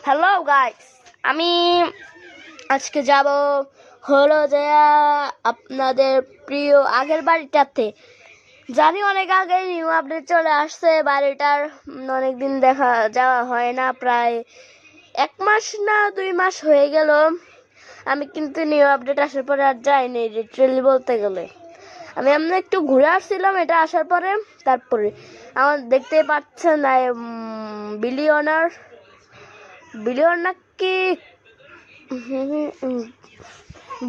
Hello guys, আমি আজকে যাব হলো যে আপনাদের প্রিয় আগের বাড়িটাতে। জানি অনেক আগে নিউ আপডেট চলে আসছে, বাড়িটার অনেকদিন দেখা যাওয়া হয় না, প্রায় 1 মাস না 2 মাস হয়ে গেল। আমি কিন্তু নিউ আপডেট আসার পরে আর যাইনি লিটারালি বলতে গেলে। আমি এমনি একটু ঘুরে আসছিলাম এটা আসার পরে। তারপরে আমার দেখতে পাচ্ছেন বিলিয়নার নাকি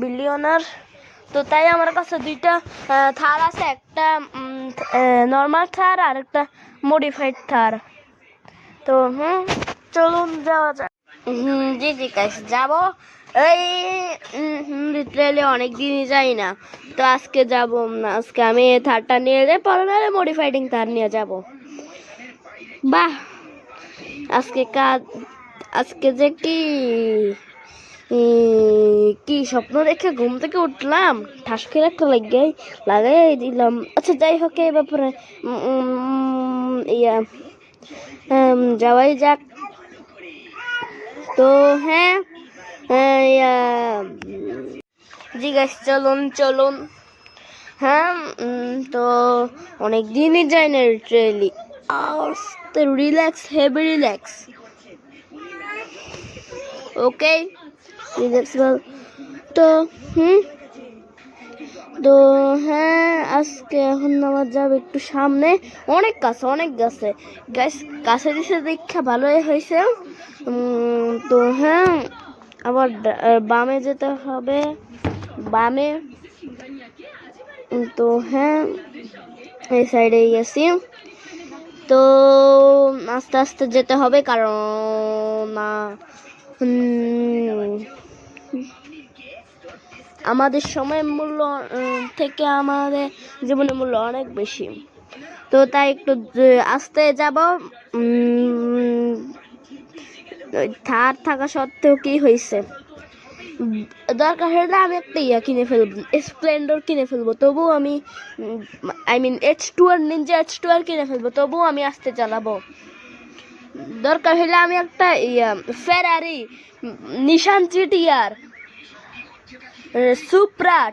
বিলিয়নার। তো তাই আমার কাছে 2টা থার আছে, একটা নর্মাল থার আর একটা মডিফাইড থার। তো চলুন যাওয়া যাক। জি গাইস, যাবো। এই লিটারালি অনেক দিনই যাই না, তো আজকে যাব না। আজকে আমি থারটা নিয়ে যাই, পরে নাহলে মডিফাইডিং থার নিয়ে যাব। বাহ, আজকে যে কি স্বপ্ন দেখে ঘুম থেকে উঠলাম, ঠাস করে একটা লাগাই দিলাম। আচ্ছা যাই হোক, এই ব্যাপারে যাওয়াই যাক। তো জি গাইস, চলুন। তো অনেক দিনই যাই না literally. Relax, heavy relax. Okay, relax. তো তো আজকে এখন আমার যাবে একটু সামনে, অনেক গাছে গাছে দিছে, দেখা ভালোই হয়েছে। তো আবার বামে যেতে হবে, বামে। তো এই সাইডে গেছি। তো আস্তে আস্তে যেতে হবে, কারণ আমাদের সময়ের মূল্য থেকে আমাদের জীবনের মূল্য অনেক বেশি। তো তাই একটু আস্তে যাব। থার থাকা সত্ত্বেও কি হয়েছে, দরকার হলে আমি একটা কিনে ফেলবো, স্প্লেন্ডার কিনে ফেলবো, তবুও আমি H2R নিনজা H2R কিনে ফেলবো, তবুও আমি আস্তে চালাবো। দরকার হলে আমি একটা ফেরারি, নিশান জিটিআর,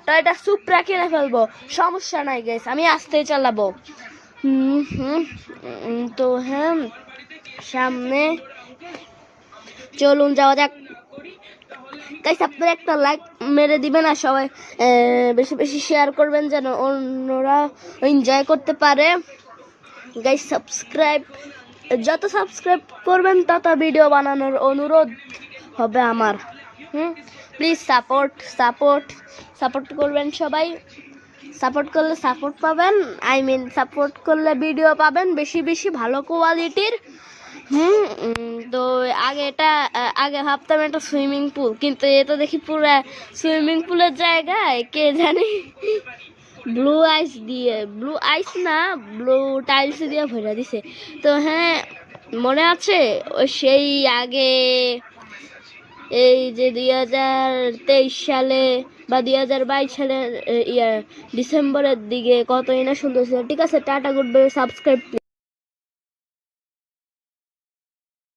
টয়োটা সুপ্রা কিনে ফেলবো, সমস্যা নাই গাইস, আমি আস্তে চালাবো। তো সামনে চলুন যাওয়া যাক। গাইস, আপনারা একটা লাইক মেরে দিবেন, আর সবাই বেশি বেশি শেয়ার করবেন যেন অন্যরা এনজয় করতে পারে। গাইস, যত সাবস্ক্রাইব করবেন তত ভিডিও বানানোর অনুরোধ হবে আমার। প্লিজ সাপোর্ট করবেন সবাই। সাপোর্ট করলে সাপোর্ট পাবেন, সাপোর্ট করলে ভিডিও পাবেন বেশি বেশি ভালো কোয়ালিটির। তো আগে ভাবতাম এটা সুইমিং পুল, কিন্তু এ তো দেখি পুরো সুইমিং পুলের জায়গায় কে জানি ব্লু টাইলস দিয়ে ভরে দিছে। তো মনে আছে ওই সেই আগে, এই যে 2023 সালে বা 2022 সালের ডিসেম্বরের দিকে কতই না সুন্দর ছিল। ঠিক আছে, টাটা, গুড বাই, সাবস্ক্রাইব।